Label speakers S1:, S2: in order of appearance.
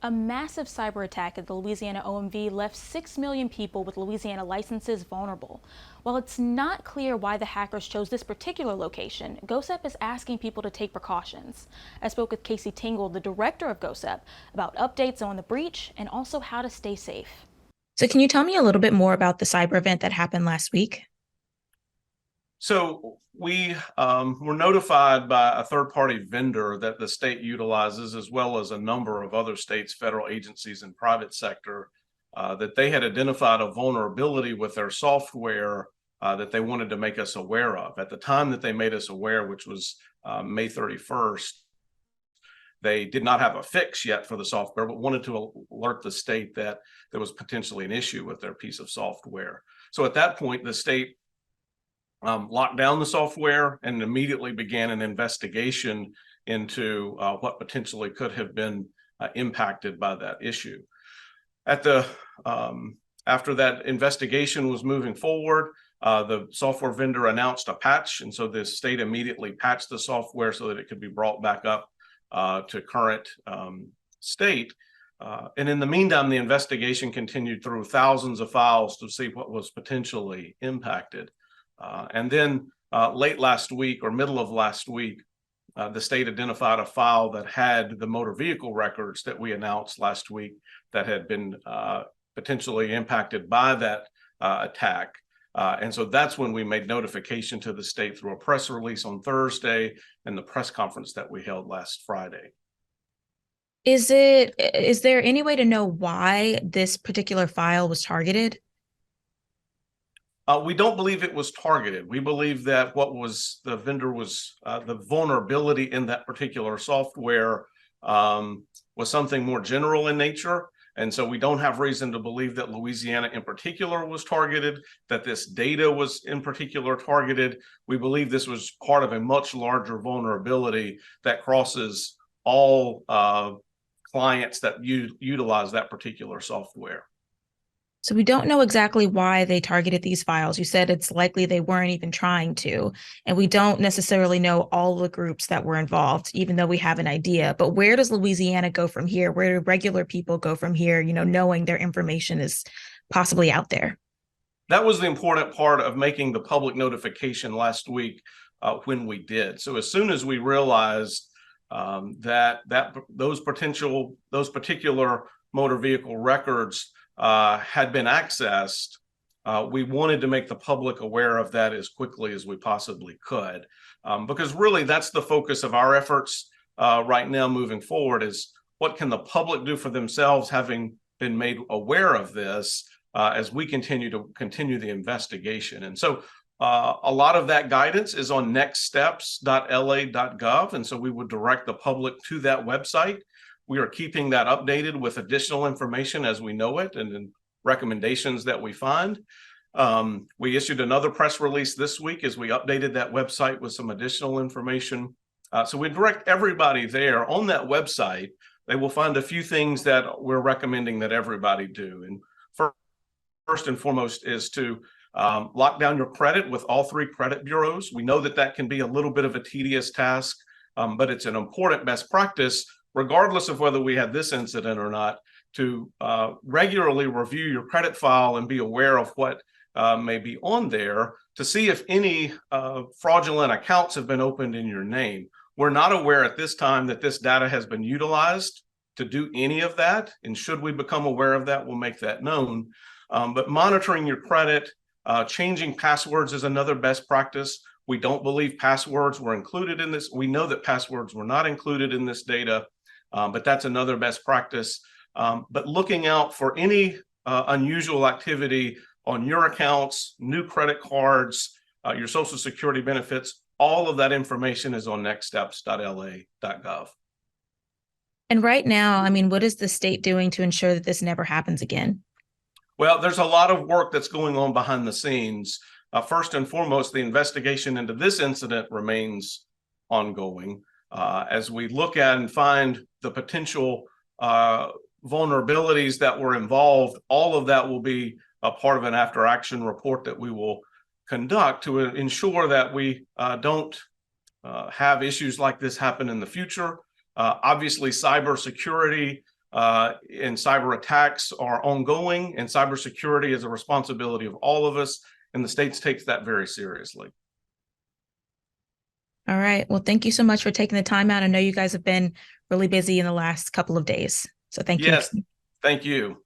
S1: A massive cyber attack at the Louisiana OMV left 6 million people with Louisiana licenses vulnerable. While it's not clear why the hackers chose this particular location, GOSEP is asking people to take precautions. I spoke with Casey Tingle, the director of GOSEP, about updates on the breach and also how to stay safe.
S2: So can you tell me a little bit more about the cyber event that happened last week?
S3: So we were notified by a third-party vendor that the state utilizes, as well as a number of other states, federal agencies, and private sector, that they had identified a vulnerability with their software that they wanted to make us aware of. At the time that they made us aware, which was May 31st, they did not have a fix yet for the software, but wanted to alert the state that there was potentially an issue with their piece of software. So at that point, the state locked down the software and immediately began an investigation into what potentially could have been impacted by that issue. After that investigation was moving forward, the software vendor announced a patch, and so the state immediately patched the software so that it could be brought back up to current state. And in the meantime, the investigation continued through thousands of files to see what was potentially impacted. And then late last week or middle of last week, the state identified a file that had the motor vehicle records that we announced last week that had been potentially impacted by that attack. And so that's when we made notification to the state through a press release on Thursday and the press conference that we held last Friday.
S2: Is there any way to know why this particular file was targeted?
S3: We don't believe it was targeted. We believe that what was the vendor was the vulnerability in that particular software was something more general in nature. And so we don't have reason to believe that Louisiana in particular was targeted, that this data was in particular targeted. We believe this was part of a much larger vulnerability that crosses all clients that utilize that particular software.
S2: So we don't know exactly why they targeted these files. You said it's likely they weren't even trying to, and we don't necessarily know all the groups that were involved, even though we have an idea. But where does Louisiana go from here? Where do regular people go from here, knowing their information is possibly out there?
S3: That was the important part of making the public notification last week when we did. So as soon as we realized that those particular motor vehicle records had been accessed, we wanted to make the public aware of that as quickly as we possibly could, because really that's the focus of our efforts right now moving forward is what can the public do for themselves having been made aware of this as we continue the investigation. And so a lot of that guidance is on nextsteps.la.gov, and so we would direct the public to that website. We are keeping that updated with additional information as we know it and recommendations that we find. We issued another press release this week as we updated that website with some additional information. So we direct everybody there on that website. They will find a few things that we're recommending that everybody do. And first and foremost is to lock down your credit with all 3 credit bureaus. We know that that can be a little bit of a tedious task, but it's an important best practice regardless of whether we had this incident or not, to regularly review your credit file and be aware of what may be on there to see if any fraudulent accounts have been opened in your name. We're not aware at this time that this data has been utilized to do any of that. And should we become aware of that, we'll make that known. But monitoring your credit, changing passwords is another best practice. We don't believe passwords were included in this. We know that passwords were not included in this data. But that's another best practice. But looking out for any unusual activity on your accounts, new credit cards, your Social Security benefits, all of that information is on nextsteps.la.gov.
S2: And right now, what is the state doing to ensure that this never happens again?
S3: Well, there's a lot of work that's going on behind the scenes. First and foremost, the investigation into this incident remains ongoing. As we look at and find the potential vulnerabilities that were involved, all of that will be a part of an after action report that we will conduct to ensure that we don't have issues like this happen in the future. Obviously, cybersecurity and cyber attacks are ongoing, and cybersecurity is a responsibility of all of us, and the state takes that very seriously.
S2: All right. Well, thank you so much for taking the time out. I know you guys have been really busy in the last couple of days. So thank you.
S3: Yes, thank you.